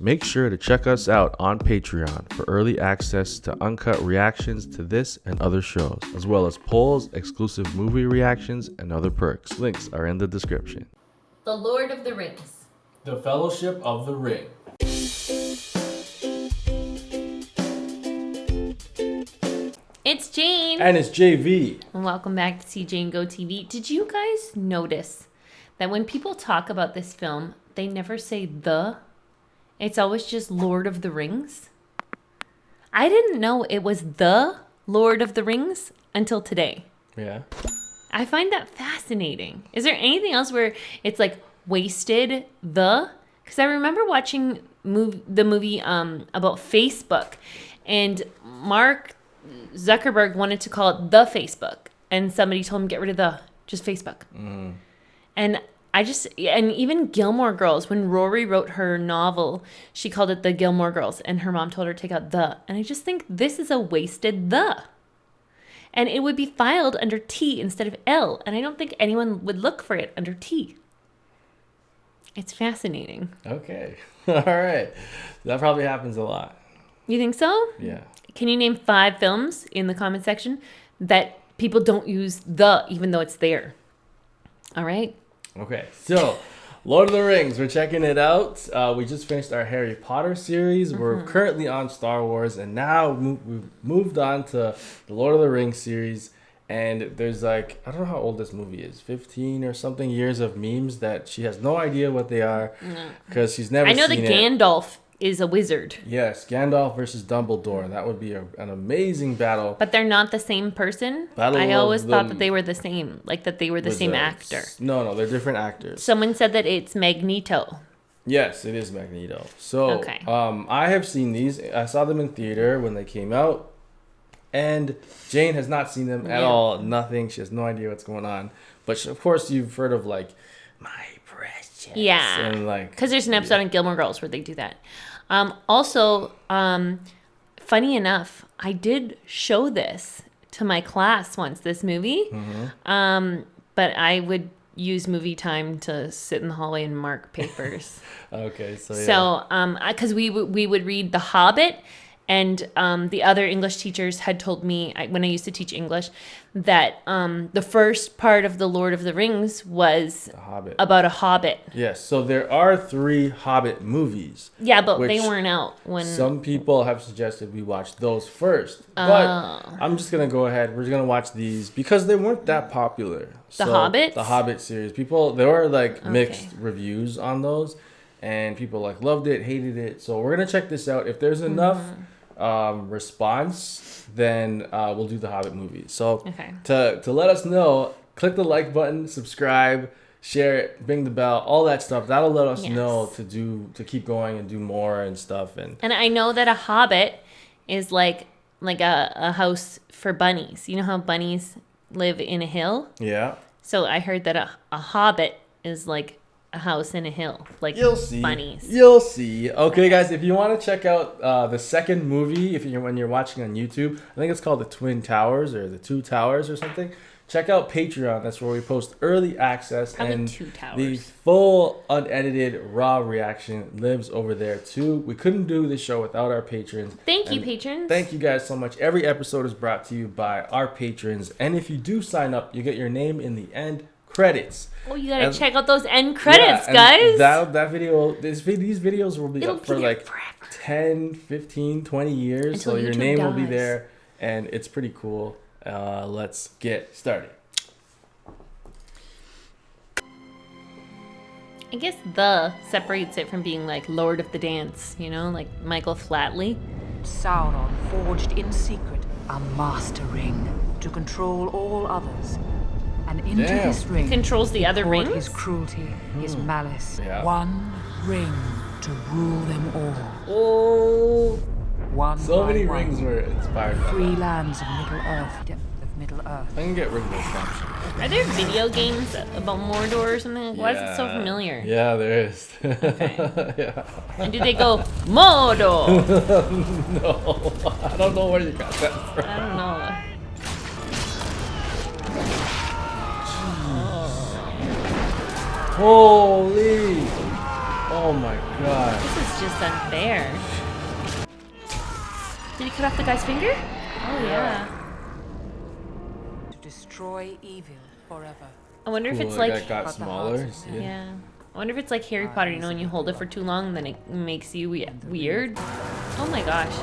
Make sure to check us out on Patreon for early access to uncut reactions to this and other shows, as well as polls, exclusive movie reactions, and other perks. Links are in the description. The Lord of the Rings. The Fellowship of the Ring. It's Jane. And it's JV. And welcome back to See Jane Go TV. Did you guys notice that when people talk about this film, they never say the? It's always just Lord of the Rings. I didn't know it was the Lord of the Rings until today. Yeah. I find that fascinating. Is there anything else where it's like wasted the? Because I remember watching the movie about Facebook, and Mark Zuckerberg wanted to call it the Facebook, and somebody told him get rid of the, just Facebook. And and even Gilmore Girls, when Rory wrote her novel, she called it The Gilmore Girls, and her mom told her to take out the. And I just think this is a wasted the. And it would be filed under T instead of L, and I don't think anyone would look for it under T. It's fascinating. Okay. All right. That probably happens a lot. You think so? Yeah. Can you name 5 films in the comment section that people don't use the, even though it's there? All right. Okay, so Lord of the Rings, we're checking it out. We just finished our Harry Potter series. We're currently on Star Wars, and now we've moved on to the Lord of the Rings series. And there's like, I don't know how old this movie is, 15 or something years of memes that she has no idea what they are because she's never seen it. I know that Gandalf is a wizard. Yes, Gandalf versus Dumbledore. That would be an amazing battle. But they're not the same person? I always thought that they were the same, like that they were the same actor. No, they're different actors. Someone said that it's Magneto. Yes, it is Magneto. So, okay. I have seen these. I saw them in theater when they came out. And Jane has not seen them at all. Nothing. She has no idea what's going on. But of course, you've heard of like, My Precious. Yeah. And like, because there's an episode on Gilmore Girls where they do that. Also, funny enough, I did show this to my class once, this movie. But I would use movie time to sit in the hallway and mark papers. Okay, so yeah. So, because we would read The Hobbit, and the other English teachers had told me, when I used to teach English, that the first part of The Lord of the Rings was about a hobbit. Yes, so there are 3 Hobbit movies. Yeah, but they weren't out when... Some people have suggested we watch those first. But I'm just going to go ahead. We're going to watch these because they weren't that popular. The Hobbit? The Hobbit series. There were like mixed reviews on those. And people like loved it, hated it. So we're going to check this out. If there's enough... response, then we'll do the Hobbit movies. So to let us know, click the like button, subscribe, share it, ring the bell, all that stuff. That'll let us know to keep going and do more and stuff. And I know that a hobbit is like a house for bunnies. You know how bunnies live in a hill? Yeah. So I heard that a hobbit is like a house in a hill, like bunnies. You'll see. Okay, guys, if you want to check out the second movie, when you're watching on YouTube, I think it's called The Twin Towers or The Two Towers or something. Check out Patreon. That's where we post early access, and the full unedited raw reaction lives over there too. We couldn't do this show without our patrons. Thank you, patrons. Thank you guys so much. Every episode is brought to you by our patrons, and if you do sign up, you get your name in the end credits. Oh, you gotta check out those end credits, guys. That video, these videos will be up for like forever. 10, 15, 20 years. Until so your name will be there, and it's pretty cool. Let's get started. I guess the separates it from being like Lord of the Dance, you know, like Michael Flatley. Sauron forged in secret a master ring to control all others. And into this ring, he controls the other rings? His cruelty, his malice. Yeah. One ring to rule them all. Oh. So many rings were inspired by 3 lands of Middle Earth, depth of Middle Earth. I can get rid of those options. Are there video games about Mordor or something? Why is it so familiar? Yeah, there is. Okay. Yeah. And do they go, Mordor? No. I don't know where you got that from. I don't know. Holy! Oh my god. This is just unfair. Did he cut off the guy's finger? Oh yeah. To destroy evil forever. I wonder if Cool, it's that like guy got smaller. You see it? yeah. I wonder if it's like Harry Potter. You know, when you hold it for too long, then it makes you weird. Oh my gosh.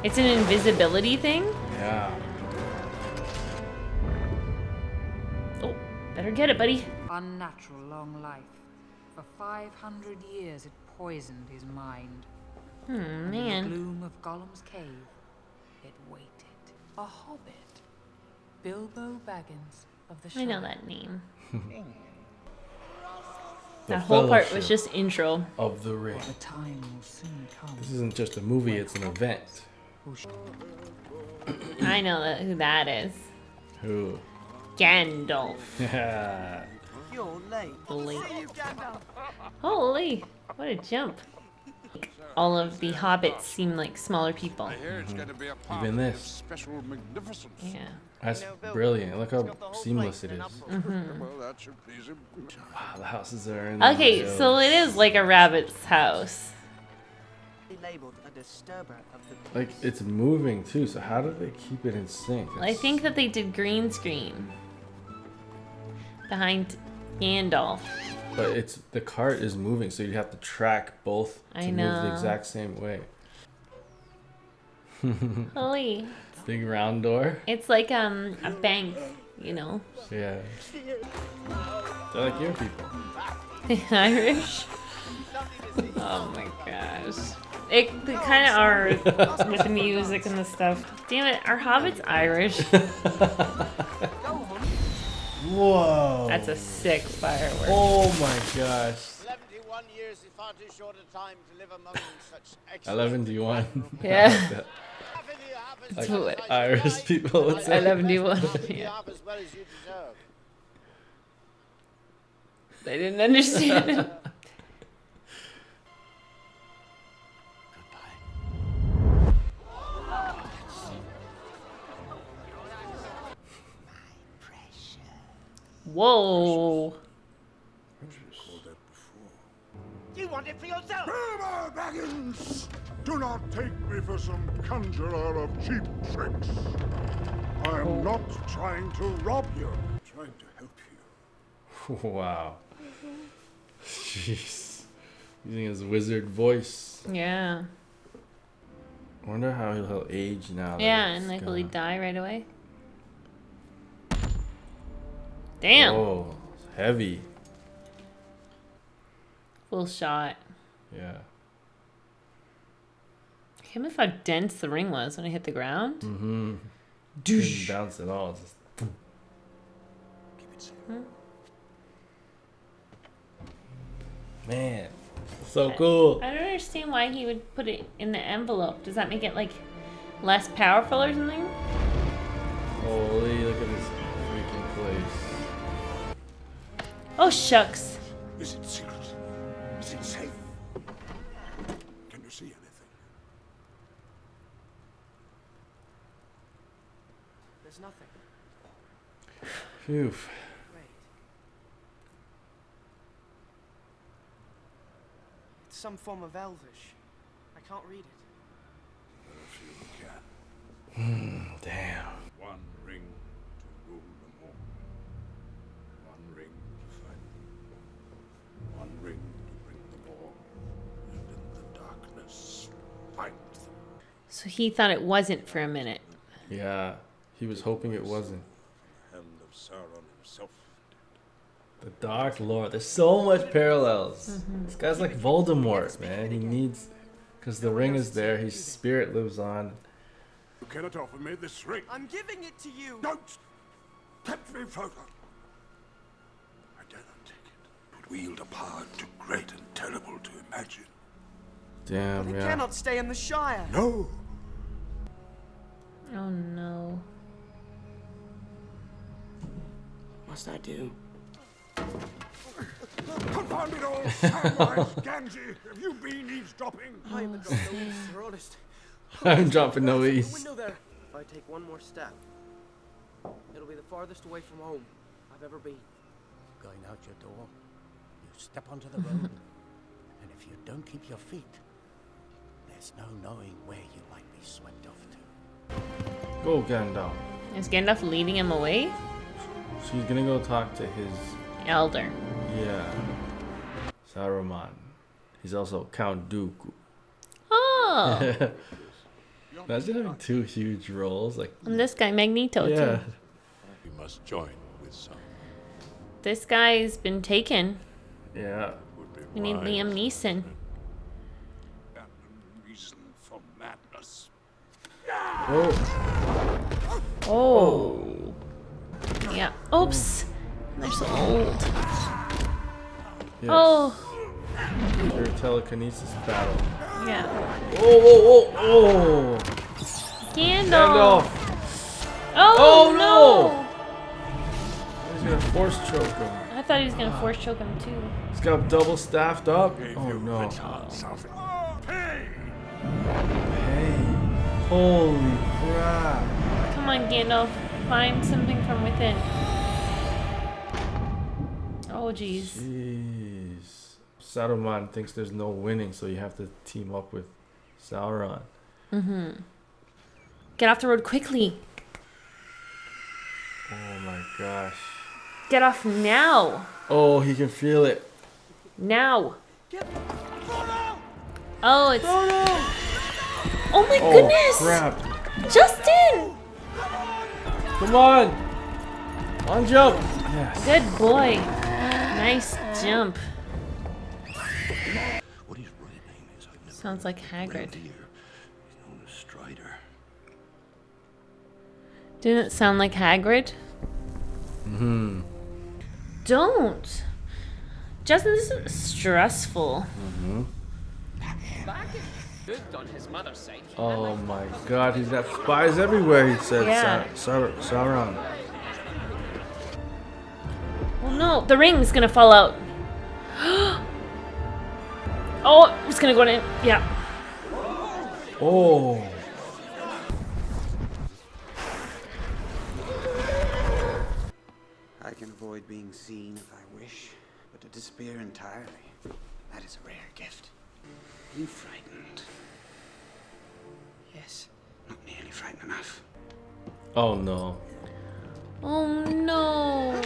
It's an invisibility thing. Yeah. Oh, better get it, buddy. Unnatural long life. For 500 years it poisoned his mind. And in the Man. gloom of Gollum's cave, it waited. A hobbit. Bilbo Baggins of the Shire. I know that name. The That whole part was Fellowship just intro. of the Ring. The time will soon come. This isn't just a movie, it's an event. Who shall I know who that is. Who? Gandalf. Yeah. You're late. Holy. Holy. What a jump. All of the hobbits seem like smaller people. I hear it's going to be a part Even of this. special magnificence. Yeah. That's brilliant. Look how seamless it is. Well, that should please him. Wow, the houses are in Okay, the so it hills. is like a rabbit's house. Labeled a disturber of the Like, it's moving too, so how do they keep it in sync? I think that they did green screen behind Gandalf. But it's the cart is moving, so you'd have to track both to I move the know. exact same way. Holy. Big round door. It's like a bank, you know. Yeah. They're like your people. Irish. Oh my gosh. They kind of are with the music and the stuff. Damn it, are hobbits Irish? Whoa. That's a sick firework. Oh my gosh. 71 years is far too short a time to live among such 11 do you want? Yeah. Like Do it. Irish people would say. 11 do one. You Yeah. have as well as you deserve. They didn't understand it. Whoa. You want it for yourself! Bilbo Baggins! Do not take me for some conjurer of cheap tricks. I am not trying to rob you. I'm trying to help you. Wow. Jeez. Using his wizard voice. Yeah. I wonder how he'll age now. that Yeah, it's and like, will he gone. die right away? Damn. Oh, it's heavy. Full shot. Yeah. Him if how dense the ring was when it hit the ground. Mm-hmm. Douche. Didn't bounce at all. Just... Keep it safe. Man, so cool. I don't understand why he would put it in the envelope. Does that make it like less powerful or something? Holy, look at this freaking place. Oh shucks. Is it secret? Is it safe? Can you see anything? There's nothing. Phew. Wait. It's some form of Elvish. I can't read it. If you can. Damn. One ring to rule them all. One ring to find them. One ring to bring them all. And in the darkness, find them. So he thought it wasn't for a minute. Yeah, he was hoping it wasn't. Hand of Sauron himself. The Dark Lord. There's so much parallels. This guy's like Voldemort, man. He needs, because the ring is there. His spirit lives on. You cannot offer me this ring. I'm giving it to you! Don't tempt me further. I dare not take it. It would wield a power too great and terrible to imagine. Damn, It yeah. cannot stay in the Shire! No. Oh no. Must I do? Confound it all, Samwise Gamgee. Have you been eavesdropping? I haven't got no use for honest. I'm dropping no The ease. window there. If I take one more step, it'll be the farthest away from home I've ever been. Going out your door, you step onto the road, and if you don't keep your feet, there's no knowing where you might be swept off to. Go, Gandalf. Is Gandalf leading him away? She's gonna go talk to his, Elder. yeah, Saruman. He's also Count Dooku. Oh. Imagine having two huge roles, like, And this guy, Magneto, yeah. too. We must join with some. This guy's been taken. Yeah. Would be We need wise Liam Neeson. and a reason for madness. Oh. Oh. Yeah. Oops. They're so old. Yes. Oh. Your telekinesis battle. Yeah. Oh. Gandalf. Gandalf. Oh, Oh, no. He's gonna force choke him. I thought he was going to force choke him, too. He's got double staffed up. Gave Oh you no. the chance of it. Pay! Hey. Holy crap. Come on, Gandalf. Find something from within. Oh, jeez. Jeez. Saruman thinks there's no winning, so you have to team up with Sauron. Get off the road quickly. Oh my gosh. Get off now. Oh, he can feel it. Now. Oh, it's... Oh my Oh goodness. crap. Justin. Come on. On jump. Yes. Good boy. Nice jump. What his right name is, I've never Sounds like Hagrid. heard. He's known as Strider. Didn't it sound like Hagrid? Don't. Justin, this is stressful. Oh my god, he's got spies everywhere, he said. Yeah. Sauron. Oh no, the ring's gonna fall out. Oh, it's gonna go in. Yeah. Oh. I can avoid being seen if I wish, but to disappear entirely, that is a rare gift. Are you frightened? Yes. Not nearly frightened enough. Oh no. Oh no.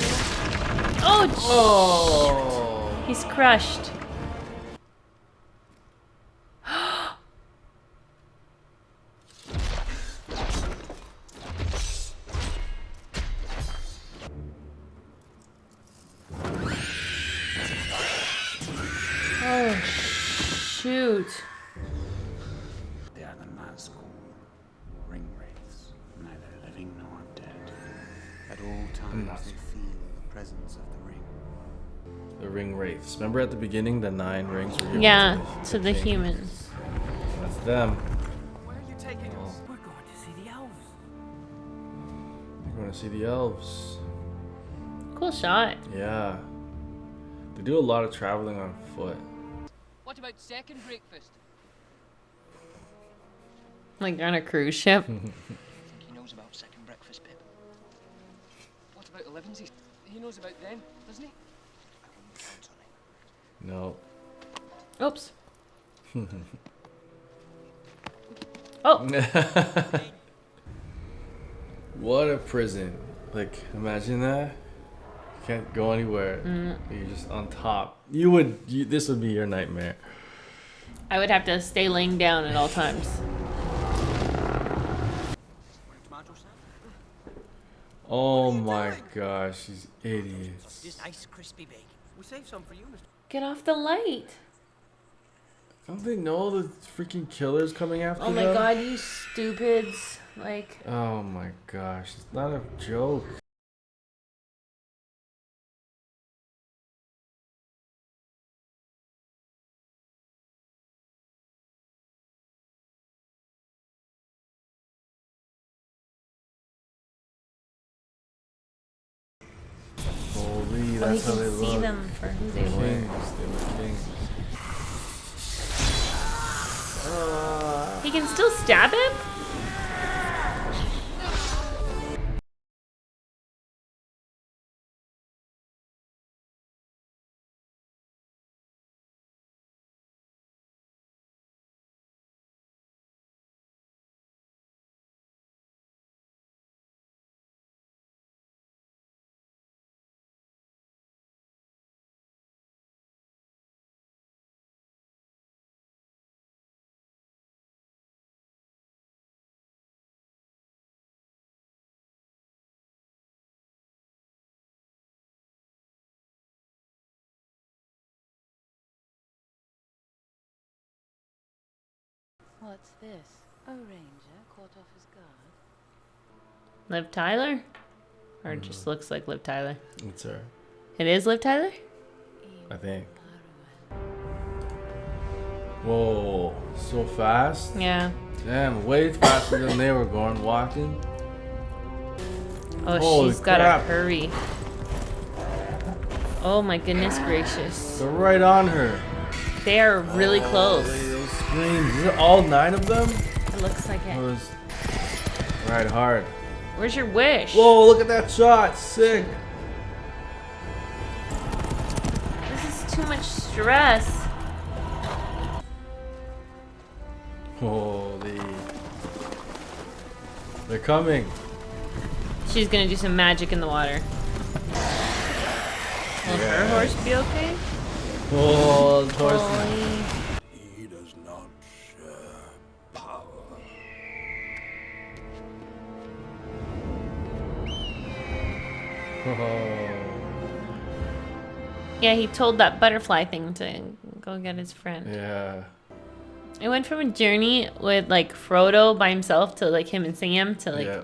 Oh, Oh. he's crushed. Oh, shoot. They are the Nazgul, ring wraiths, neither living nor dead. At all times they feel the presence of the ring. The ring wraiths. Remember at the beginning, the 9 rings were given Yeah, to to the king? humans. That's them. Where are you taking us? We're going to see the elves. We're going to see the elves. Cool shot. Yeah. They do a lot of traveling on foot. What about second breakfast? Like on a cruise ship. He knows about second breakfast, Pip. What about the Livenses? He knows about them, doesn't he? No. Oops. Oh, What a prison. Like, imagine that. You can't go anywhere. You're just on top. This would be your nightmare. I would have to stay laying down at all times. Oh my gosh, these idiots. Just nice crispy bacon. We saved some for you, Mr. Get off the light. Don't they know the freaking killer's coming after Oh my them? god, you stupids. Like, Oh my gosh, it's not a joke. Holy, oh, he that's how they can see look. them for who they were. Kings, they were kings. He can still stab him? What's this? A ranger caught off his guard. Liv Tyler? Or it just looks like Liv Tyler? It's her, It is Liv Tyler? I think. Whoa, so fast. Yeah. Damn, way faster than they were going walking. Oh, Holy she's gotta crap. hurry. Oh my goodness gracious. They're right on her. They are really close. Those screams. Is it all 9 of them? It looks like It it. was right hard. Where's your wish? Whoa, look at that shot. Sick. This is too much stress. Holy. They're coming. She's gonna do some magic in the water. Will her horse be okay? Oh, the horse. Holy. He does not share power. Oh. Yeah, he told that butterfly thing to go get his friend. Yeah. It went from a journey with like Frodo by himself to like him and Sam to like, Yeah.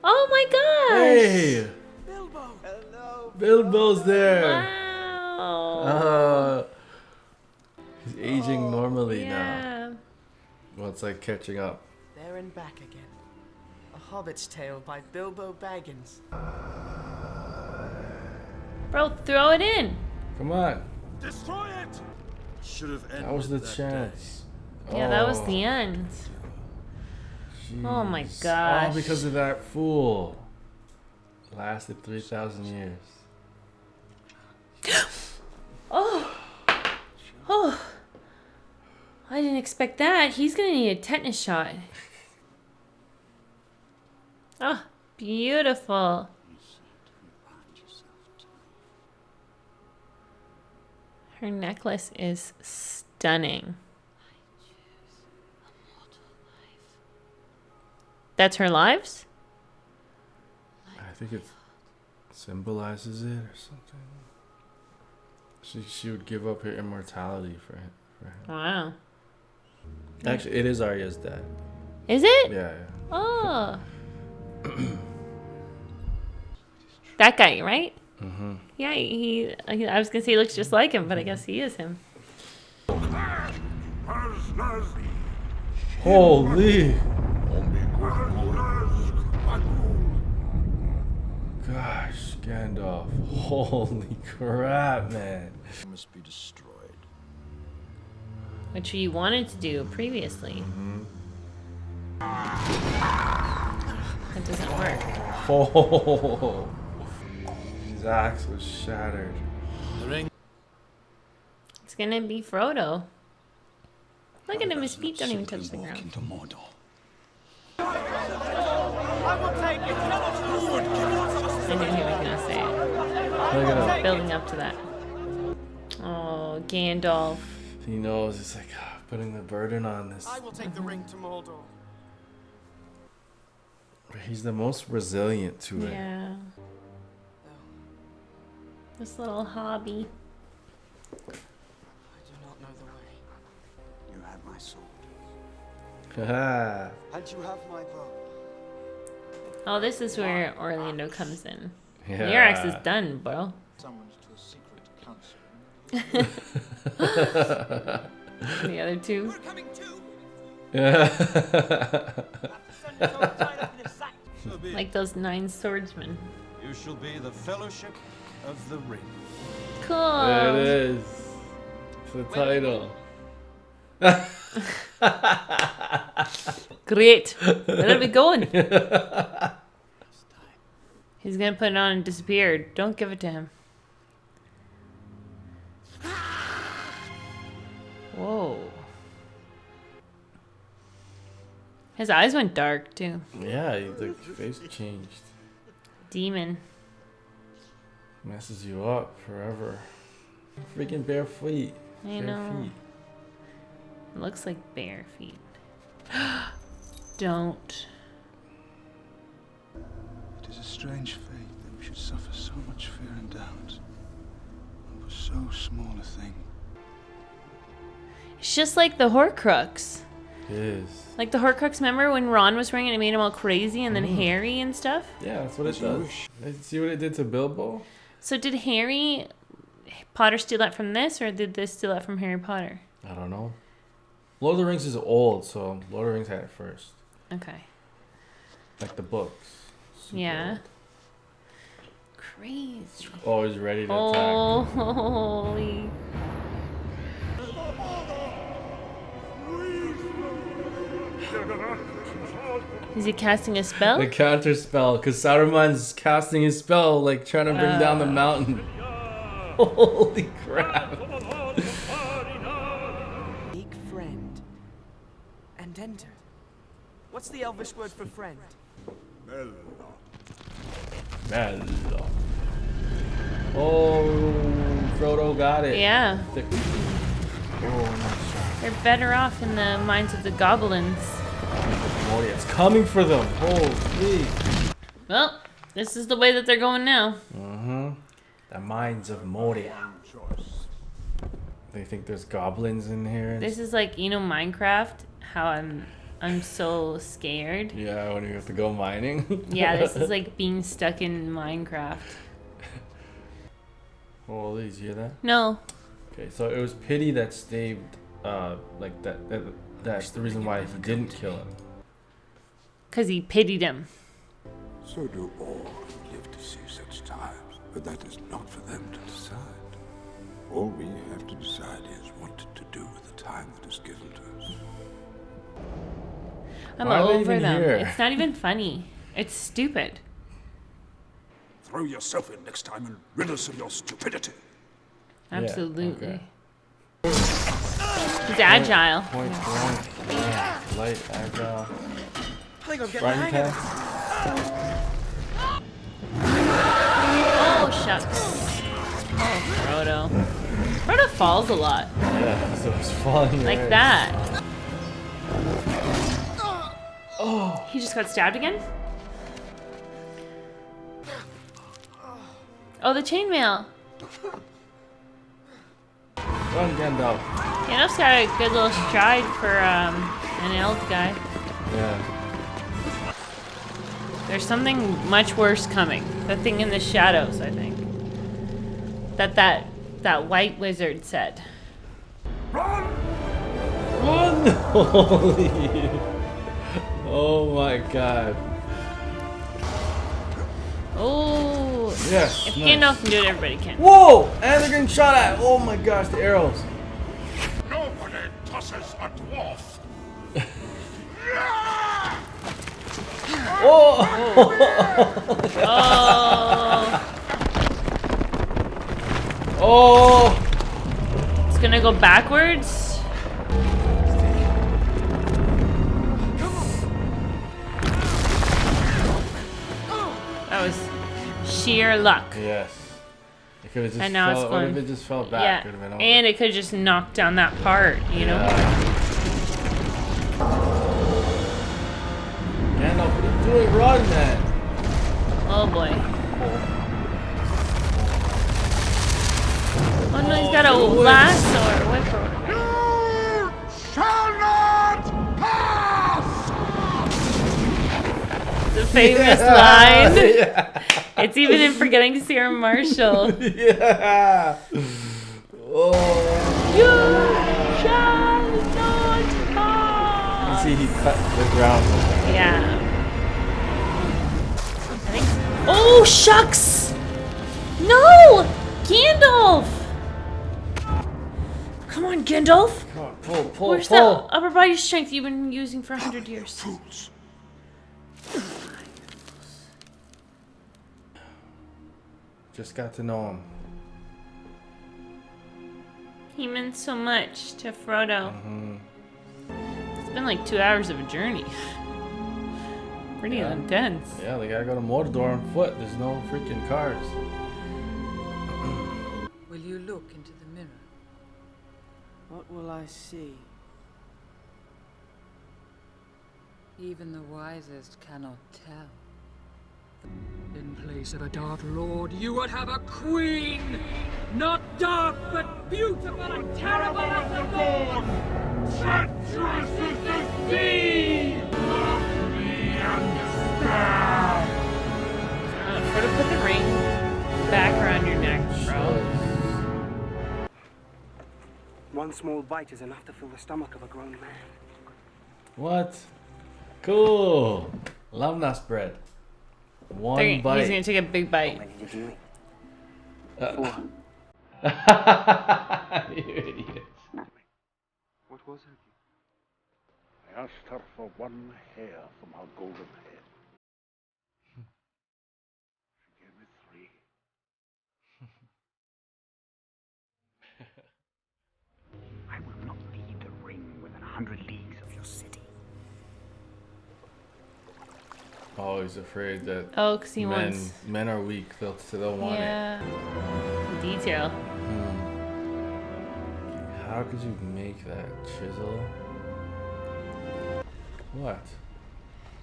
oh my gosh! Hey, Bilbo! Hello. Bilbo's there. Wow. He's aging normally now. Yeah. Well, it's like catching up. There and back again. A Hobbit's Tale by Bilbo Baggins. Bro, throw it in. Come on. Destroy it! Should have ended That was the that chance. Yeah, that was Oh, the end. Oh my jeez. gosh. All because of that fool. Lasted 3,000 years. Oh. Oh. I didn't expect that. He's gonna need a tetanus shot. Oh, beautiful. Her necklace is stunning. That's her lives? I think it symbolizes it or something. She would give up her immortality for him. Wow. Actually, it is Arya's dad. Is it? Yeah, Oh. That guy, right? Mm-hmm. Yeah, I was gonna say he looks just like him, but I guess he is him. Holy! Gosh, Gandalf. Holy crap, man. must be destroyed. Which he wanted to do previously. That doesn't work. Oh, his axe was shattered. The ring. It's gonna be Frodo. Look at him, his feet don't even touch the ground. Into Mordor. I will take it. I knew he was gonna say it. Look at him. Building up to that. Oh, Gandalf. He knows it's like putting the burden on this. I will take the ring to Mordor. He's the most resilient to it. Yeah. This little hobby. I do not know the way. You had my sword. Haha. And you have my bow. Oh, this is where Orlando comes in. Yeah. Mirax is done, bro. Summoned to a secret council. The other two. We're coming too. Yeah. Like those 9 swordsmen. You shall be the Fellowship of the Ring. Cool. There it is. It's the title. Great. Where are we going? He's gonna put it on and disappear. Don't give it to him. Whoa. His eyes went dark too. Yeah, the face changed. Demon. Messes you up forever. Freaking bare feet. I Bare know. feet. It looks like bare feet. Don't. It is a strange fate that we should suffer so much fear and doubt over so small a thing. It's just like the Horcrux. It is. Like the Horcrux, remember when Ron was wearing it, it made him all crazy, and then Harry and stuff? Yeah, that's what it does. See what it did to Bilbo? So did Harry Potter steal that from this, or did this steal that from Harry Potter? I don't know. Lord of the Rings is old, so Lord of the Rings had it first. Okay. Like the books. Super Yeah. old. Crazy. Always ready to attack. Oh, holy. Is he casting a spell? The counter spell, because Saruman's casting his spell, like trying to bring down the mountain. Holy crap. Big friend. And entered. What's the Elvish word for friend? Mello. Mello. Oh, Frodo got it. Yeah. Thick. Oh, nice shot. They're better off in the minds of the goblins. Moria's coming for them. Holy. Well, this is the way that they're going now. The minds of Moria. They think there's goblins in here. This is like, you know, Minecraft, how I'm so scared. Yeah, when you have to go mining. Yeah, this is like being stuck in Minecraft. Holy, did you hear that? No. Okay, so it was pity that staved, like that's the reason why he didn't kill him. Because he pitied him. So do all who live to see such times, but that is not for them to decide. All we have to decide is what to do with the time that is given to us. I'm Why are they over even them. here? It's not even funny. It's stupid. Throw yourself in next time and rid us of your stupidity. Absolutely. okay. He's agile. Point blank. Yeah. Light, agile. I think I'm getting the Frying hang of Oh, shucks. Oh, Frodo. Frodo falls a lot. Yeah, so it's falling Like right. that. Oh. He just got stabbed again? Oh, the chainmail. Run, Gandalf. Gandalf's got a good little stride for an elf guy. Yeah. There's something much worse coming. The thing in the shadows, I think. That white wizard said. Run! Holy. Oh my god. Oh. Yes. If nice. Gandalf can do it, everybody can. Whoa! And they're getting shot at. Oh my gosh, the arrows. Nobody tosses a dwarf. Oh! Oh. Oh! It's gonna go backwards. That was sheer luck. Yes. It could have just And now it's fell, what going- if it just fell back? Yeah, Could have been over. and it could just knock down that part, you know? Gandalf, what are you doing? Run, man! Oh boy. Oh no, he's got a lasso or whip or whatever. Shall not pass! The famous line. It's even in Forgetting Sarah Marshall. Yeah! Oh! You shall not You pass. see, he cut the ground. Yeah. I think. Oh shucks! No, Gandalf! Come on, Gandalf. Come on, pull, Where's pull. that upper body strength you've been using for 100 years? Fools. Just got to know him. He meant so much to Frodo. It's been like 2 hours of a journey. Pretty Yeah. intense. Yeah, they gotta go to Mordor on foot. There's no freaking cars. Will you look into the mirror? What will I see? Even the wisest cannot tell. In place of a Dark Lord, you would have a queen! Not dark, but beautiful and terrible as the dawn! Treacherous is this One small bite is enough to fill the stomach of a grown man. What? Cool. Lamna spread. One bite. He's gonna take a big bite. You idiots. What was her gift? I asked her for one hair from her golden head. She gave me 3. I will not leave the ring within 100 leagues of your city. Oh, he's afraid that Oh, because he wants. men are weak. They'll want it. Yeah. Detail. How could you make that chisel? What?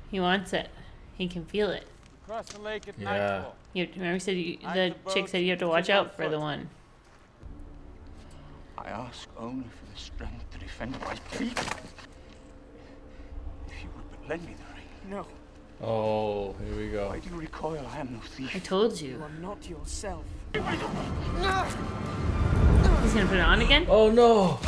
He wants it. He can feel it. Across the lake at Yeah. nightfall. Remember, the chick said you have to watch out for the one. I ask only for the strength to defend my people. If you would but lend me the ring. No, Oh, here we go. Why do you recoil? I am no thief. I told you you. are not yourself. He's gonna put it on again? Oh no!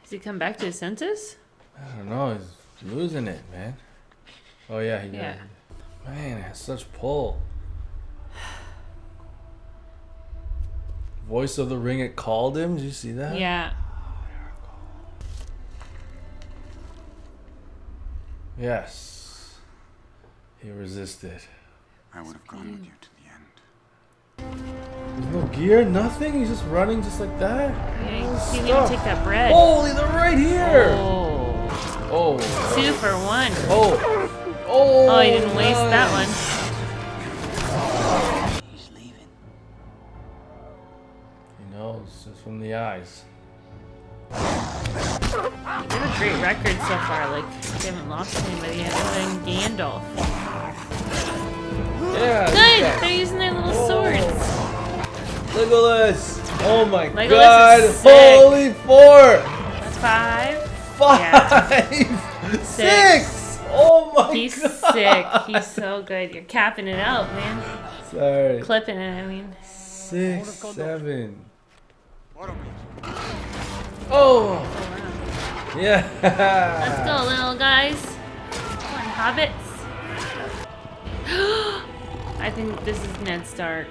Has he come back to his senses? I don't know. He's losing it, man. Oh yeah, he Yeah. Man, it has such pull. Voice of the Ring, it called him. Did you see that? Yeah. Yes. He resisted. I would have gone with you to the end. There's no gear, nothing. He's just running just like that. Yeah, he didn't even Stuff. take that bread. Holy, they're right here. Oh. Oh. 2 for 1. Oh. Oh. Oh, he didn't waste that one. He's leaving. He knows just from the eyes. They have a great record so far. Like, they haven't lost anybody yet other than Gandalf. Yeah. Good! They're using their little swords. Look at this. Oh my Legolas god. is sick. Holy 4. That's 5. 5. 6. Oh my He's god. sick. He's so good. You're capping it out, man. Sorry. Clipping it, I mean. 6, 7. Oh. Yeah. Let's go, little guys. Come on, hobbits. I think this is Ned Stark.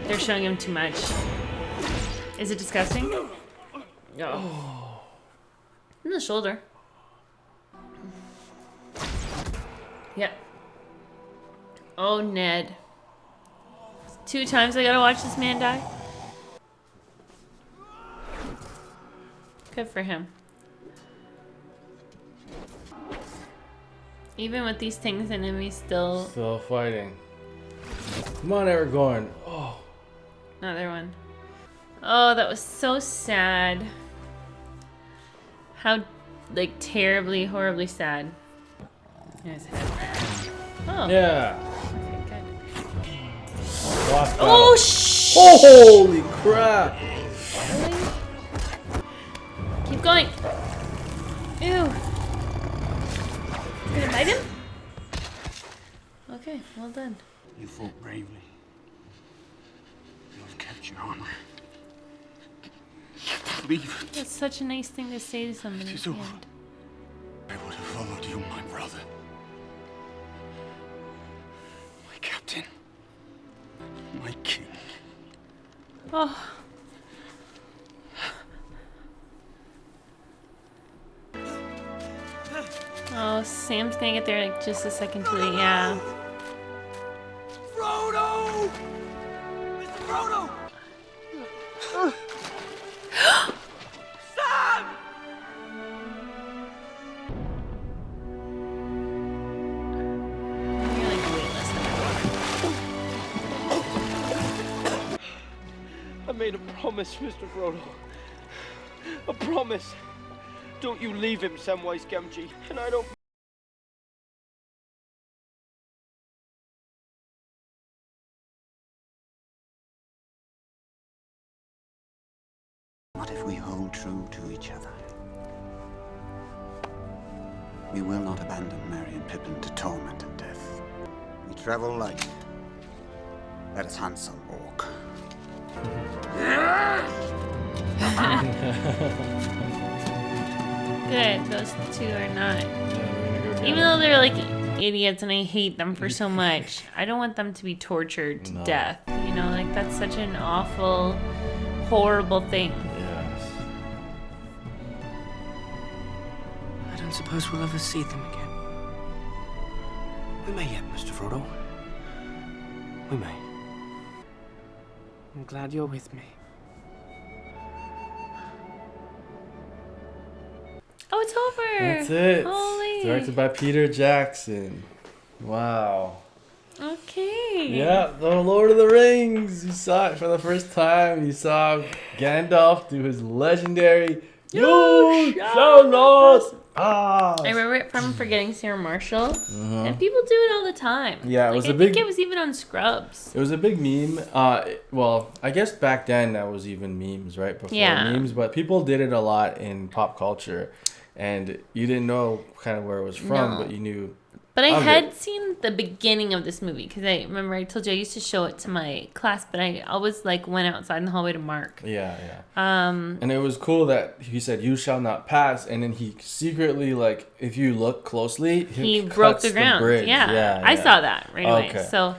They're showing him too much. Is it disgusting? No. In the shoulder. Yep. Oh, Ned. 2 times I gotta watch this man die. Good for him. Even with these things in him, he's still fighting. Come on, Aragorn. Oh. another one. Oh, that was so sad. How, like, terribly, horribly sad. His head. Oh. Yeah. Okay, good. Lost Oh, battle. shh! Holy crap. Really? Keep going. Ew. Gonna bite him? Okay, well done. You fought bravely. You have kept your honor. Leave it. That's such a nice thing to say to somebody. It is at the over. end. I would have followed you, my brother. My captain. My king. Oh. Oh, Sam's gonna get there like just a second too late. Yeah. Frodo! Mr. Frodo! Sam! You're like weightless underwater. I made a promise, Mr. Frodo. A promise. Don't you leave him, Samwise Gamgee, and I don't. What if we hold true to each other? We will not abandon Merry and Pippin to torment and death. travel light. Let us handsome walk. Good. Those two are not. Yeah, we're gonna go get Even him. though they're like idiots and I hate them for so much, I don't want them to be tortured to No. death. You know, like that's such an awful, horrible thing. Yes. I don't suppose we'll ever see them again. We may yet, Mr. Frodo. We may. I'm glad you're with me. Oh, it's over. That's it. Holy. Directed by Peter Jackson. Wow. Okay. Yeah, The Lord of the Rings. You saw it for the first time. You saw Gandalf do his legendary "You shall not pass." I remember it from Forgetting Sarah Marshall, and people do it all the time. Yeah, it like, was a I big- think it was even on Scrubs. It was a big meme. Well, I guess back then that was even memes, right? Before Yeah. memes, but people did it a lot in pop culture, and you didn't know kind of where it was from, No. but you knew. But I of had it. seen the beginning of this movie because I remember I told you I used to show it to my class, but I always like went outside in the hallway to mark. Yeah. And it was cool that he said, "You shall not pass," and then he secretly, like, if you look closely, He broke cuts the ground. bridge. Yeah, I saw that right away. Okay. So,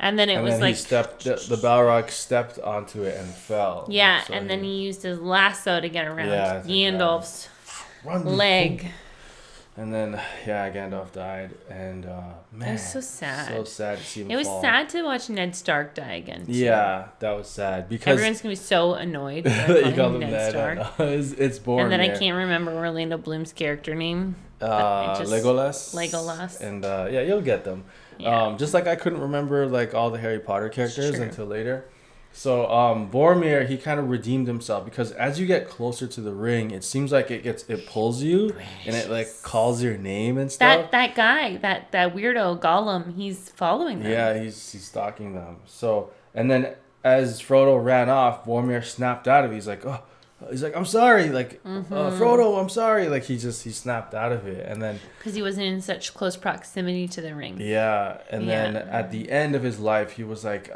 and then it And was then like he stepped, the Balrog stepped onto it and fell. yeah, So and then he used his lasso to get around Yeah, to Gandalf's Run. leg. And then, yeah, Gandalf died, and man, It was so sad. So sad to see him It was fall. sad to watch Ned Stark die again. Too. Yeah, that was sad because Everyone's gonna be so annoyed that that I you call call him him Ned Stark. It's boring. And then I can't remember Orlando Bloom's character name. but it just- Legolas. Legolas. And yeah, you'll get them. Yeah. Just like I couldn't remember like all the Harry Potter characters True. until later. So Boromir, he kind of redeemed himself because as you get closer to the ring, it seems like it pulls you and it like calls your name and stuff. That guy, that weirdo Gollum, he's following them. Yeah, he's stalking them. So and then as Frodo ran off, Boromir snapped out of it. He's like, oh, he's like, I'm sorry, like Frodo, I'm sorry. Like he snapped out of it, and then Because he wasn't in such close proximity to the ring. yeah, and then Yeah. at the end of his life, he was like,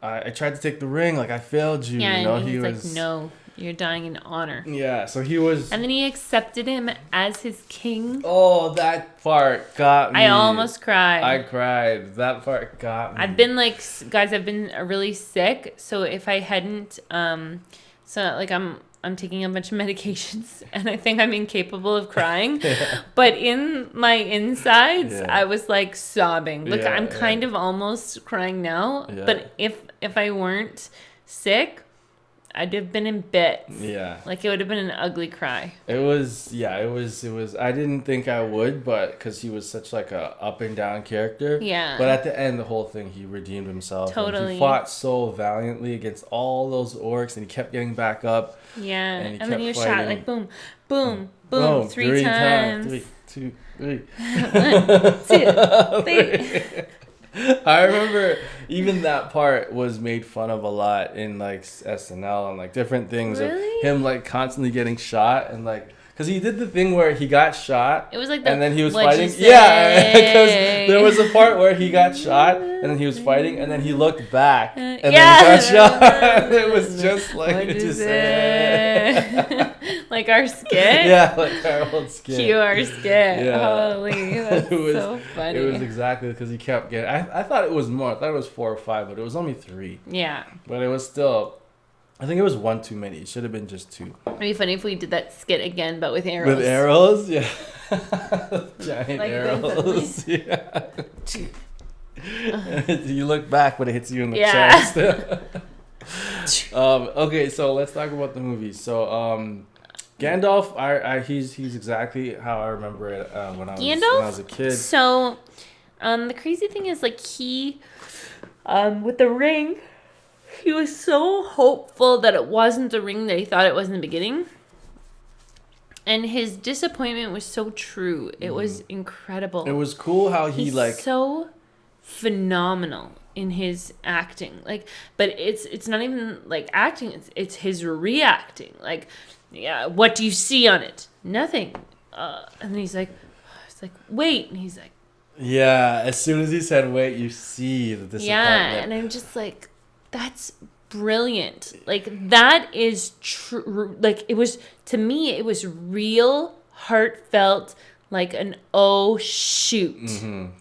I tried to take the ring, like I failed you. Yeah, you know, and he he's was like, no, you're dying in honor. Yeah, so he was. And then he accepted him as his king. Oh, that part got me. I almost cried. I cried. That part got me. I've been like, guys, I've been really sick. So if I hadn't, so like I'm taking a bunch of medications and I think I'm incapable of crying. But in my insides, Yeah. I was like sobbing. Look, Yeah, I'm yeah. kind of almost crying now. Yeah. But if I weren't sick, I'd have been in bits. Yeah. Like it would have been an ugly cry. It was, yeah, it was, I didn't think I would, but because he was such like a up and down character. Yeah. But at the end, the whole thing, he redeemed himself. and Totally. he fought so valiantly against all those orcs and he kept getting back up. Yeah. And he And then he was kept shot fighting. like boom, boom, boom, three times. 3, 2, 3. 1, 2, 3. I remember even that part was made fun of a lot in like SNL and like different things Really? of him like constantly getting shot and like because he did the thing where he got shot It was like the, and then he was what'd you fighting. Yeah, because say? there was a part where he got shot and then he was fighting and then he looked back and yeah. then he got shot. It was just like What'd it you just say? Like our skit? yeah, like our old skit. Cue our skit. Yeah. Holy, that's It was- so funny. It was exactly because he kept getting. I thought it was more. I thought it was 4 or 5, but it was only 3. Yeah. But it was still. I think it was 1 too many. It should have been just 2. It'd be funny if we did that skit again, but with arrows. With arrows, yeah. Giant Like arrows. Yeah. You look back, but it hits you in the Yeah. chest. Okay, so let's talk about the movie. So, Gandalf, he's exactly how I remember it when I was a kid. So, the crazy thing is, like, he, with the ring, he was so hopeful that it wasn't the ring that he thought it was in the beginning. And his disappointment was so true. It was incredible. It was cool how he He's so phenomenal in his acting. Like, but it's not even like acting. It's his reacting. Like, yeah, what do you see on it? Nothing. And then he's like, wait. And he's like, Yeah, as soon as he said wait, you see the disappointment. Yeah, and I'm just like, that's brilliant. Like, that is true. Like, it was, to me, it was real, heartfelt, like an oh shoot.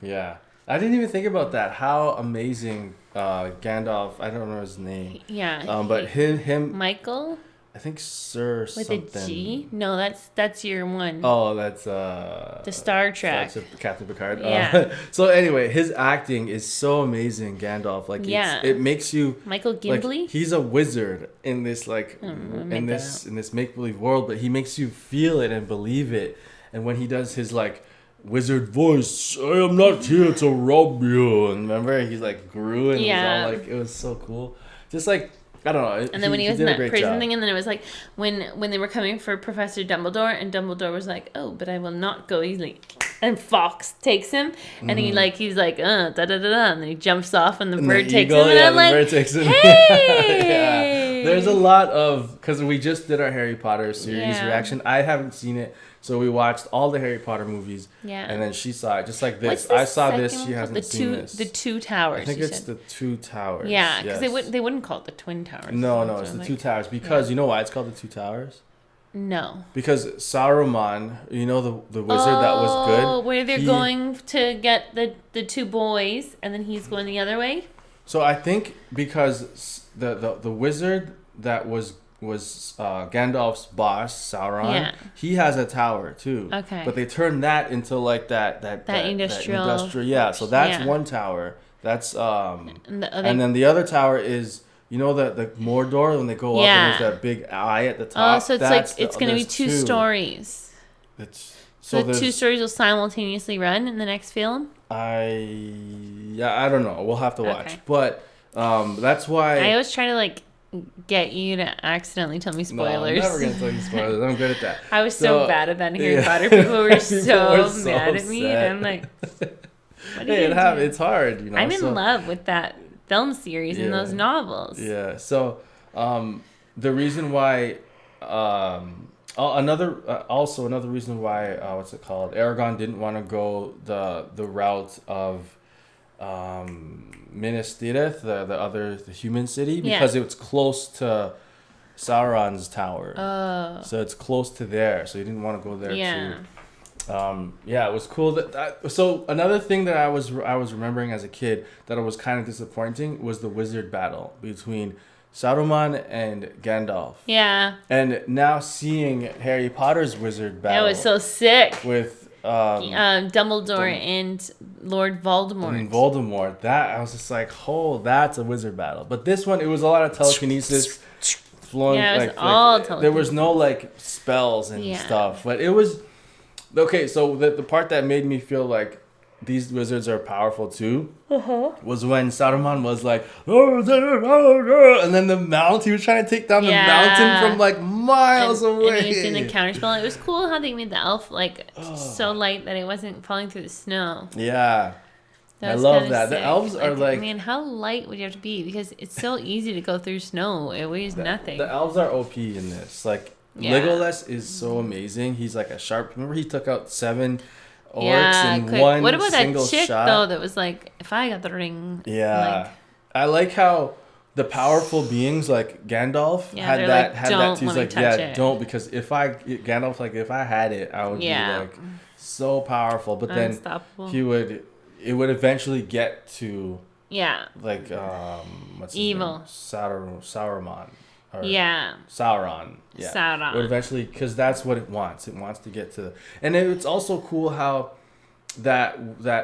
Yeah. I didn't even think about that. How amazing Gandalf, I don't know his name. Yeah. But him Michael? I think Sir With something. a G? No, that's your one. Oh, that's the Star Trek. Captain Picard. Yeah. So anyway, his acting is so amazing, Gandalf. Like, it makes you Michael Gimbley. Like, he's a wizard in this in this make believe world, but he makes you feel it and believe it. And when he does his like wizard voice, I am not here to rob you. And remember, he's like grew and it was all like, it was so cool. Just like, I don't know. And then when he was in that prison thing, and then it was like when they were coming for Professor Dumbledore, and Dumbledore was like, "Oh, but I will not go easily." And Fox takes him, and he's like, da da da da, and then he jumps off, and the bird takes him, and I'm like, bird takes him. "Hey!" Yeah. There's a lot of, because we just did our Harry Potter series reaction. I haven't seen it, so we watched all the Harry Potter movies. Yeah. And then she saw it, just like this. What's the I saw second this. one She called? hasn't seen this. The Two Towers. I think it's the Two Towers. Yeah, because yes. they wouldn't call it the Twin Towers. No, So it's the like, Two Towers, because you know why it's called the Two Towers? No. Because Saruman, you know the wizard that was good. Oh, where they're going to get the two boys, and then he's going the other way. So I think because the wizard that was Gandalf's boss, Sauron, he has a tower too. Okay. But they turned that into like that industrial. Yeah, so that's one tower. That's and and then the other tower is, you know, the Mordor, when they go up and there's that big eye at the top. Oh, so it's like it's going to be two stories. So the two stories will simultaneously run in the next film? I don't know. We'll have to watch. Okay. But that's why I always try to like get you to accidentally tell me spoilers. No, I'm never going to tell you spoilers. I'm good at that. I was so bad at that in Harry Potter. People were so mad at me. And I'm like, what it's hard, you know. I'm in love with that film series and those novels. Yeah. So the reason why another reason why what's it called? Aragorn didn't want to go the route of Minas Tirith, the human city, because it was close to Sauron's tower. Oh. So it's close to there. So he didn't want to go there too. It was cool that so another thing that I was remembering as a kid that was kind of disappointing was the wizard battle between Saruman and Gandalf. Yeah. And now seeing Harry Potter's wizard battle. That was so sick. With Dumbledore and Lord Voldemort. And Voldemort. That I was just like, oh, that's a wizard battle. But this one, it was a lot of telekinesis. Flowing, yeah, it was all telekinesis. There was no like spells and stuff. But it was okay. So the part that made me feel like these wizards are powerful too was when Saruman was like, and then the mount, he was trying to take down the mountain from like miles away. And he was doing the counterspell. It was cool how they made the elf like so light that it wasn't falling through the snow. Yeah. I love that. Sick. The elves are like, man, how light would you have to be? Because it's so easy to go through snow. It weighs nothing. The elves are OP in this. Like, Legolas is so amazing. He's like a sharp. Remember, he took out 7 orcs in one What about single that chick shot? though? That was like, if I got the ring. Yeah, I like how the powerful beings like Gandalf had that too. He's like, don't, because if Gandalf's like, if I had it, I would be like so powerful. But then it would eventually get to like what's his evil name? Sauron. Sauron. Yeah. Sauron. But eventually, because that's what it wants. It wants to get to and it's also cool how that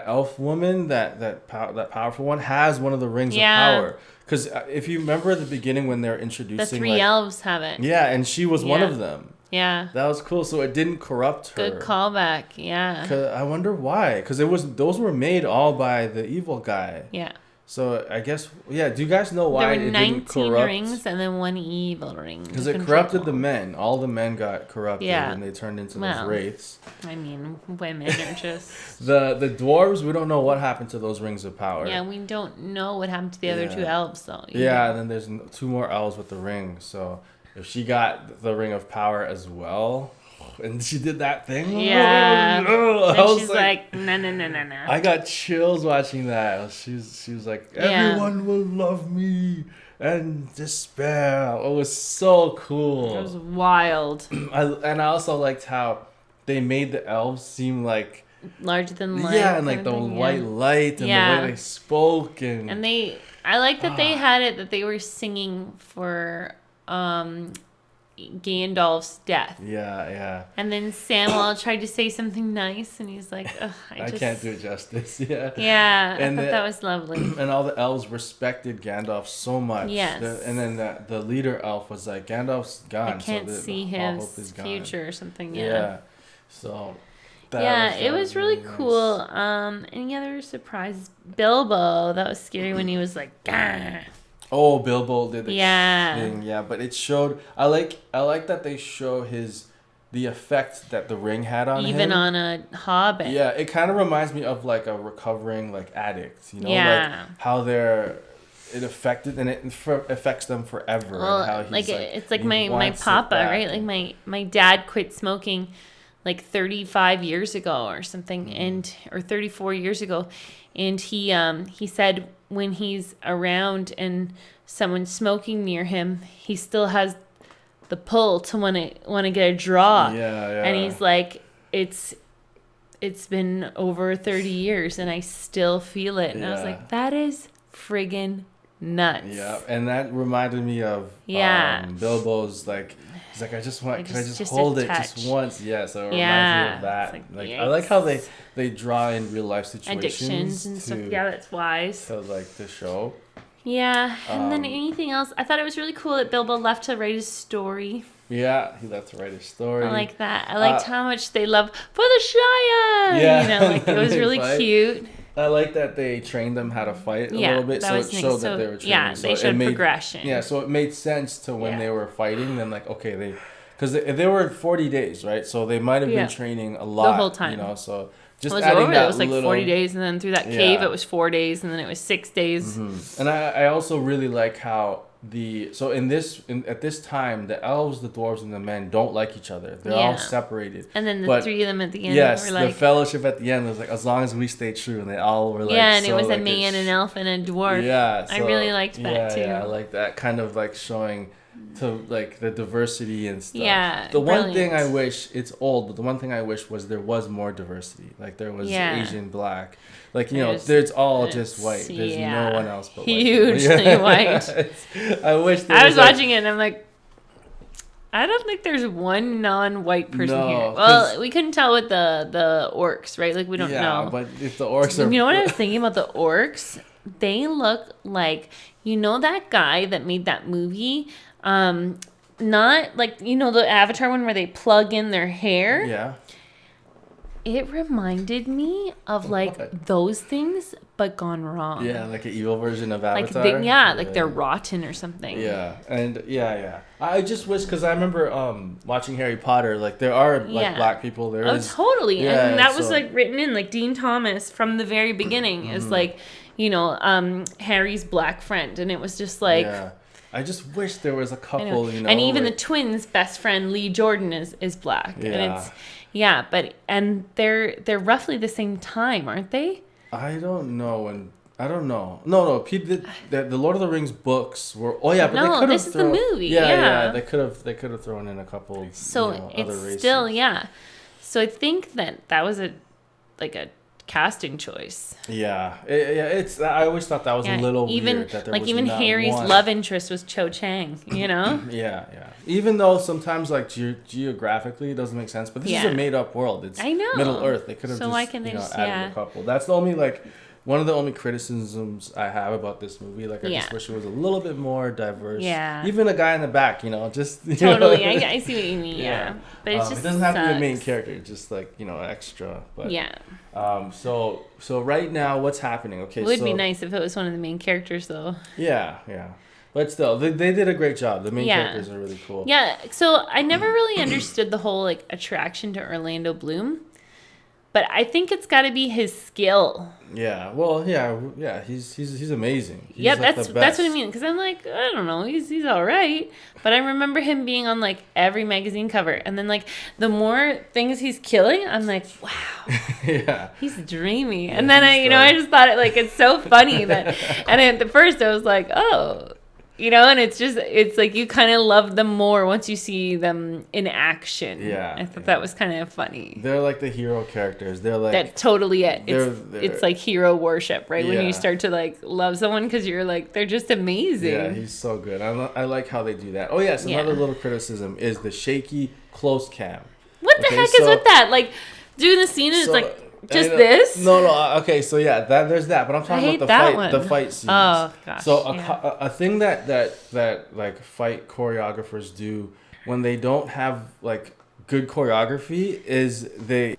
elf woman, that powerful one, has one of the rings of power. Because if you remember at the beginning when they're introducing the 3 elves have it. Yeah, and she was one of them. Yeah. That was cool. So it didn't corrupt her. Good callback. Yeah. 'Cause I wonder why. Because those were made all by the evil guy. Yeah. So I guess, do you guys know why there were 19 corrupt? rings and then 1 evil ring? Because it corrupted the men. All the men got corrupted and they turned into those wraiths. I mean, women are just... the dwarves, we don't know what happened to those rings of power. Yeah, we don't know what happened to the other 2 elves, though. Yeah, and then there's 2 more elves with the ring. So if she got the ring of power as well... and she did that thing. Yeah. Oh, And I was she's like, no, no, no, no, no. I got chills watching that. She was like, everyone will love me and despair. It was so cool. It was wild. I also liked how they made the elves seem like larger than life. Yeah, and like the white light and the way they spoke and I like that they had it that they were singing for Gandalf's death. Yeah. And then Samuel tried to say something nice, and he's like, ugh, I can't do it justice. Yeah. Yeah, and I thought that was lovely. And all the elves respected Gandalf so much. Yes. And then the leader elf was like, Gandalf's gone. I can't see his future or something. Yeah. So. It was really cool. Any other surprises? Bilbo, that was scary when he was like, gah. Oh, Bilbo did the thing, yeah. But it showed. I like that they show the effect that the ring had on him. Even on a hobbit. Yeah, it kind of reminds me of like a recovering like addict. You know, Yeah. like how it affected and it affects them forever. Well, and how he's it's like my papa, right? Like my dad quit smoking like 35 years ago or something, or 34 years ago, and he said when he's around and someone's smoking near him, he still has the pull to want to get a draw. Yeah. And he's like, it's been over 30 years and I still feel it. And I was like, that is friggin' nuts. Yeah, and that reminded me of Bilbo's like. He's like, I just want, can I just hold it just once? Yeah, so it reminds me of that. Like I like how they draw in real life situations. Addictions and stuff. Yeah, that's wise. So like the show. Yeah, and then anything else? I thought it was really cool that Bilbo left to write his story. Yeah, he left to write his story. I like that. I liked how much they love for the Shire. Yeah, you know, like it was really cute. I like that they trained them how to fight a little bit, so it showed that they were training. Yeah, they showed progression. Yeah, so it made sense to when they were fighting. Then like, okay, because they were 40 days, right? So they might have been training a lot the whole time. You know, so just it adding that it was like 40 days, and then through that cave it was 4 days, and then it was 6 days. Mm-hmm. And I also really like how at this time the elves, the dwarves, and the men don't like each other. They're all separated. And then the three of them at the end were like, the fellowship at the end was like, as long as we stay true, and they all were like, and it was a man, an elf, and a dwarf. Yeah, I really liked that too. Yeah, I like that kind of like showing to like the diversity and stuff. Yeah, the one thing I wish, it's old, but the one thing I wish was there was more diversity. Like there was Asian, black. Like, you know, there's all just white. There's no one else but hugely white. I wish I was watching it and I'm like, I don't think there's one non-white person here. Well, we couldn't tell with the orcs, right? Like, we don't know. Yeah, but if the orcs are... You know what I was thinking about the orcs? They look like, you know that guy that made that movie? Not like, you know, the Avatar one where they plug in their hair? Yeah. It reminded me of like those things, but gone wrong. Yeah, like an evil version of Avatar. Like they're rotten or something. Yeah, and I just wish, because I remember watching Harry Potter. Like there are like black people. There is totally, and that was like written in like Dean Thomas from the very beginning is like, you know, Harry's black friend, and it was just like. Yeah. I just wish there was a couple, you know. And even the twins' best friend Lee Jordan is black, and it's. Yeah, and they're roughly the same time, aren't they? I don't know, and I don't know. No. The Lord of the Rings books were. Oh yeah, but they could have. This is the movie. Yeah. They could have thrown in a couple. So other races. Still So I think that was a casting choice. Yeah. It's. I always thought that was a little weird. That there was even Harry's love interest was Cho Chang. You know. Yeah. Even though sometimes like geographically it doesn't make sense, but this is a made up world. It's Middle Earth. They could have added a couple. That's the only one of the only criticisms I have about this movie. Like, I just wish it was a little bit more diverse. Yeah. Even a guy in the back, you know, just... Totally. I see what you mean, yeah. But it's just it doesn't have to be a main character, just, like, you know, extra. But, yeah. So right now, what's happening? Okay, it would be nice if it was one of the main characters, though. Yeah. But still, they did a great job. The main characters are really cool. Yeah, so I never really understood the whole, like, attraction to Orlando Bloom. but I think it's got to be his skill. Yeah. Well, yeah. He's amazing. He's Yep, like that's what I mean. Because I'm like, I don't know, he's all right. But I remember him being on like every magazine cover, and then like the more things he's killing, I'm like, wow, yeah, he's dreamy. And then I just thought it's so funny that, and at the first I was like, oh. And it's like you kind of love them more once you see them in action. Yeah. I thought that was kind of funny. They're like the hero characters. They're like... That's totally it. They're, it's like hero worship, right? Yeah. When you start to like love someone because you're like, they're just amazing. Yeah, he's so good. I like how they do that. Oh, yes, another little criticism is the shaky close cam. What the heck is with that? Like, doing the scene and it's like... Just this? No. Okay, so yeah, there's that. But I'm talking about the fight scenes. Oh gosh. So a thing that like fight choreographers do when they don't have like good choreography is they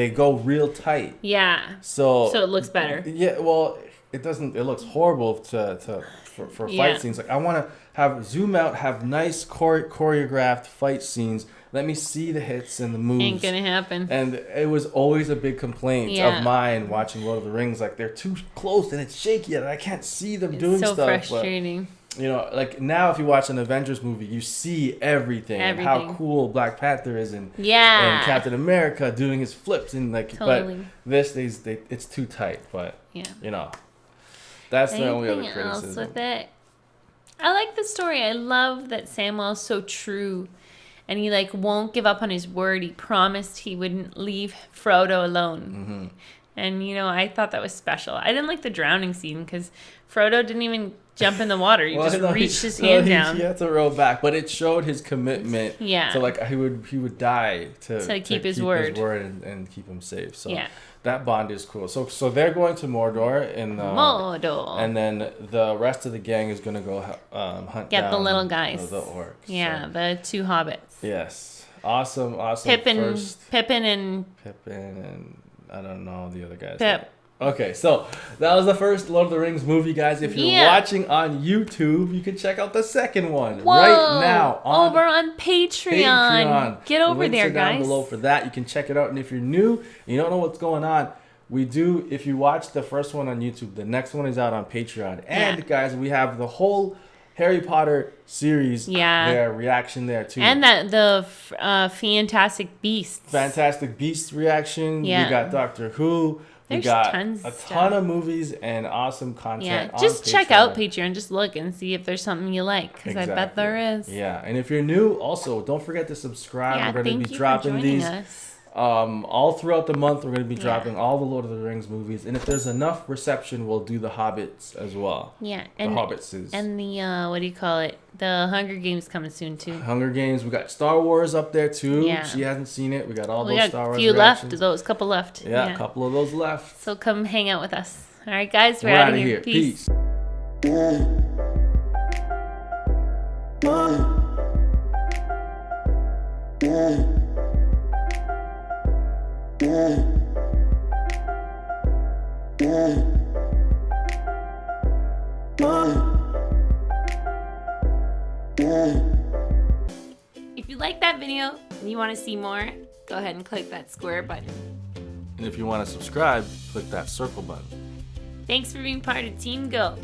go real tight. Yeah. So it looks better. Yeah. Well, it doesn't. It looks horrible for fight scenes. Like I want to have zoom out, have nice choreographed fight scenes. Let me see the hits and the moves. Ain't gonna happen. And it was always a big complaint of mine watching Lord of the Rings. Like they're too close and it's shaky and I can't see them doing stuff. So frustrating. But, like now, if you watch an Avengers movie, you see everything. And how cool Black Panther is and Captain America doing his flips and like. Totally. But this it's too tight. But that's the only other criticism. Else with it? I like the story. I love that Samwell's so true. And he like won't give up on his word. He promised he wouldn't leave Frodo alone. Mm-hmm. And I thought that was special. I didn't like the drowning scene because Frodo didn't even jump in the water. He reached his hand down. He had to row back, but it showed his commitment. Yeah. So like he would die to keep his word and keep him safe. So that bond is cool. So they're going to Mordor and then the rest of the gang is gonna go hunt down the little guys, the orcs. Yeah, the two hobbits. Yes, awesome. Pippin and I don't know the other guys. Pip. Okay, so that was the first Lord of the Rings movie, guys. If you're watching on YouTube, you can check out the second one right now over on Patreon. Get over there, guys. Down below for that. You can check it out. And if you're new and you don't know what's going on, if you watch the first one on YouTube, the next one is out on Patreon. And guys, we have the whole Harry Potter series, their reaction there too, and the Fantastic Beasts reaction. We got Doctor Who. There's we got tons a ton of movies and awesome content. Yeah, just check out Patreon. Just look and see if there's something you like, because I bet there is. Yeah, and if you're new, also don't forget to subscribe. We're going to be dropping these. All throughout the month, we're going to be dropping all the Lord of the Rings movies, and if there's enough reception, we'll do the Hobbits as well. Yeah, and the Hobbits and the the Hunger Games coming soon too. Hunger Games, we got Star Wars up there too. Yeah. She hasn't seen it. We got all those Star Wars. A few left. Those couple left. Yeah, a couple of those left. So come hang out with us. All right, guys, we're out of here. Peace. If you like that video and you want to see more, go ahead and click that square button. And if you want to subscribe, click that circle button. Thanks for being part of Team Go.